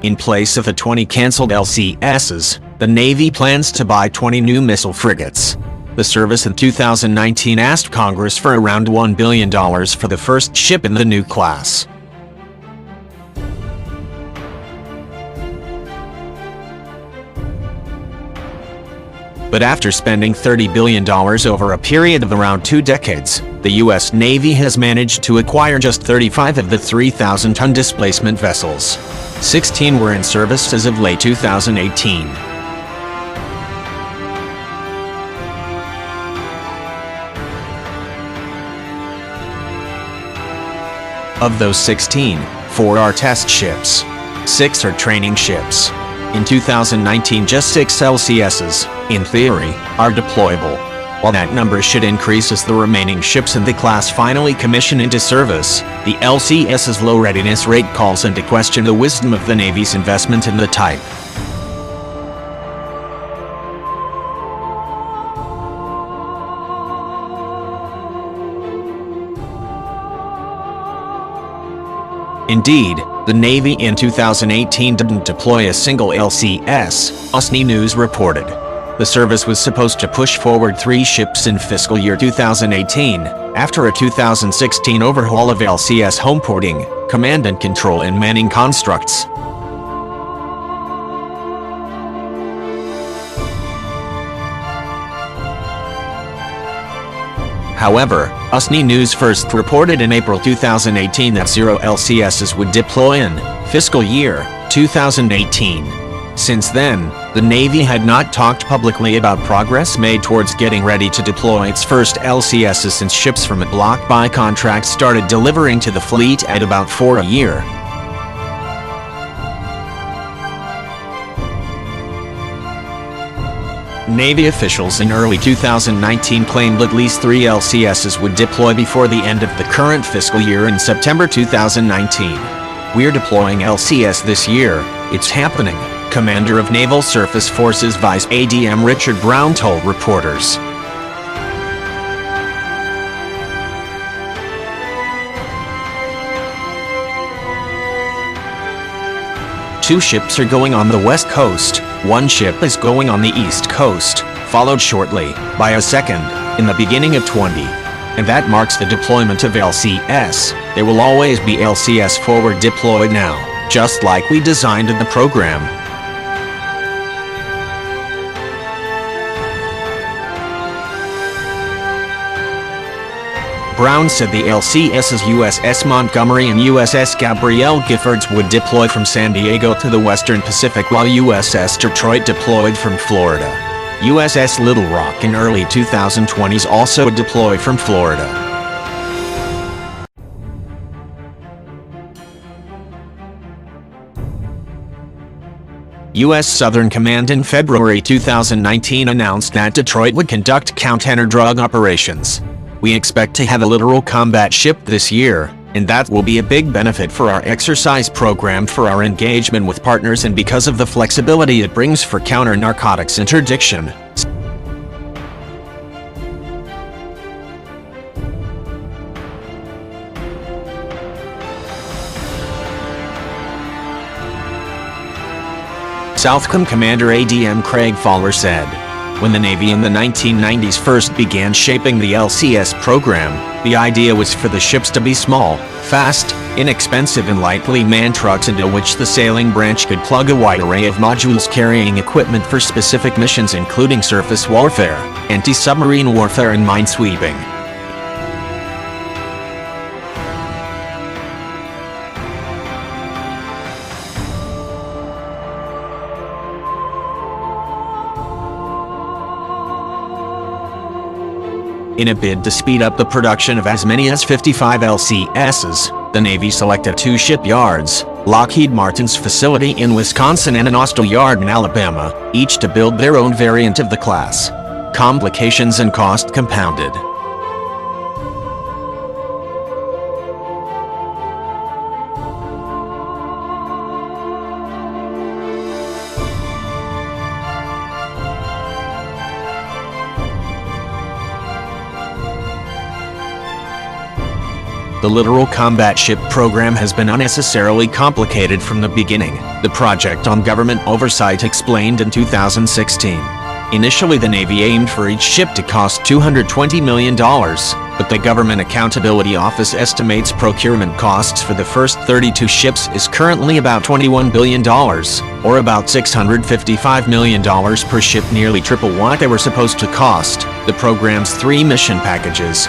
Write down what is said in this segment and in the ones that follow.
In place of the 20 cancelled LCSs, the Navy plans to buy 20 new missile frigates. The service in 2019 asked Congress for around $1 billion for the first ship in the new class. But after spending $30 billion over a period of around 2 decades, the U.S. Navy has managed to acquire just 35 of the 3,000-ton displacement vessels. 16 were in service as of late 2018. Of those 16, 4 are test ships. 6 are training ships. In 2019, just 6 LCSs, in theory, are deployable. While that number should increase as the remaining ships in the class finally commission into service, the LCS's low readiness rate calls into question the wisdom of the Navy's investment in the type. Indeed, the Navy in 2018 didn't deploy a single LCS, USNI News reported. The service was supposed to push forward 3 ships in fiscal year 2018, after a 2016 overhaul of LCS homeporting, command and control and manning constructs. However, USNI News first reported in April 2018 that 0 LCSs would deploy in fiscal year 2018. Since then, the Navy had not talked publicly about progress made towards getting ready to deploy its first LCSs since ships from a block buy contract started delivering to the fleet at about 4 a year. Navy officials in early 2019 claimed at least 3 LCSs would deploy before the end of the current fiscal year in September 2019. "We're deploying LCS this year, it's happening," Commander of Naval Surface Forces Vice ADM Richard Brown told reporters. Two ships are going on the west coast, 1 ship is going on the east coast, followed shortly by a second in the beginning of 20. And that marks the deployment of LCS. There will always be LCS forward deployed now, just like we designed in the program. Brown said the LCS's USS Montgomery and USS Gabrielle Giffords would deploy from San Diego to the Western Pacific while USS Detroit deployed from Florida. USS Little Rock in early 2020s also would deploy from Florida. U.S. Southern Command in February 2019 announced that Detroit would conduct counter-drug operations. "We expect to have a littoral combat ship this year, and that will be a big benefit for our exercise program for our engagement with partners and because of the flexibility it brings for counter-narcotics interdiction." Southcom Commander ADM Craig Fowler said, "When the Navy in the 1990s first began shaping the LCS program, the idea was for the ships to be small, fast, inexpensive and lightly manned trucks into which the sailing branch could plug a wide array of modules carrying equipment for specific missions including surface warfare, anti-submarine warfare and minesweeping." In a bid to speed up the production of as many as 55 LCSs, the Navy selected 2 shipyards, Lockheed Martin's facility in Wisconsin and an Austal yard in Alabama, each to build their own variant of the class. Complications and cost compounded. The Littoral Combat Ship program has been unnecessarily complicated from the beginning, the project on government oversight explained in 2016. Initially, the Navy aimed for each ship to cost $220 million, but the Government Accountability Office estimates procurement costs for the first 32 ships is currently about $21 billion, or about $655 million per ship, nearly triple what they were supposed to cost. The program's 3 mission packages,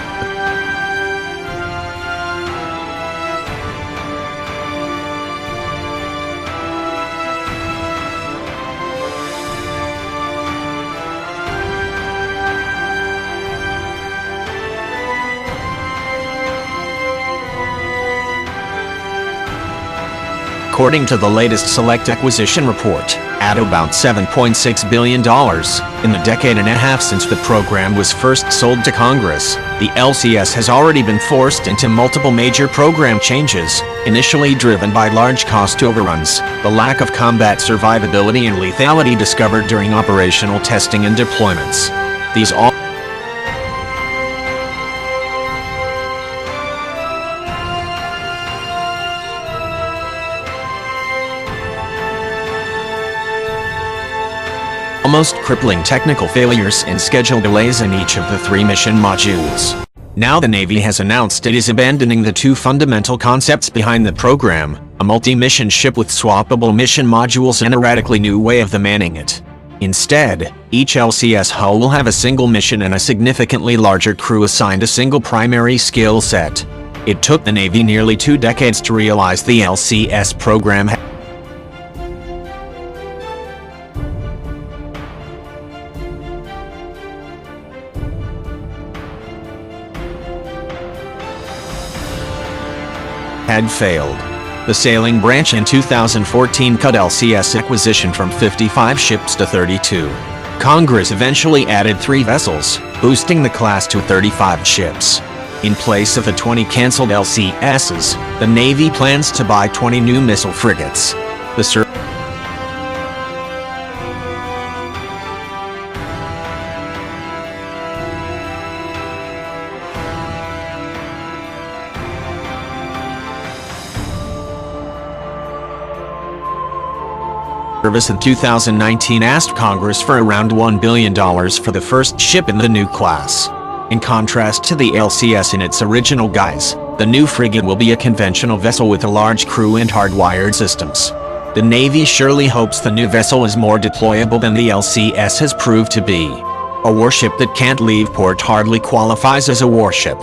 according to the latest Select Acquisition Report, at about $7.6 billion. In the decade and a half since the program was first sold to Congress, the LCS has already been forced into multiple major program changes, initially driven by large cost overruns, the lack of combat survivability and lethality discovered during operational testing and deployments. These all almost crippling technical failures and schedule delays in each of the 3 mission modules. Now the Navy has announced it is abandoning the 2 fundamental concepts behind the program, a multi-mission ship with swappable mission modules and a radically new way of manning it. Instead, each LCS hull will have a single mission and a significantly larger crew assigned a single primary skill set. It took the Navy nearly 2 decades to realize the LCS program had failed. The sailing branch in 2014 cut LCS acquisition from 55 ships to 32. Congress eventually added 3 vessels, boosting the class to 35 ships. In place of the 20 canceled LCSs, the Navy plans to buy 20 new missile frigates. The service in 2019 asked Congress for around $1 billion for the first ship in the new class. In contrast to the LCS in its original guise, the new frigate will be a conventional vessel with a large crew and hardwired systems. The Navy surely hopes the new vessel is more deployable than the LCS has proved to be. A warship that can't leave port hardly qualifies as a warship.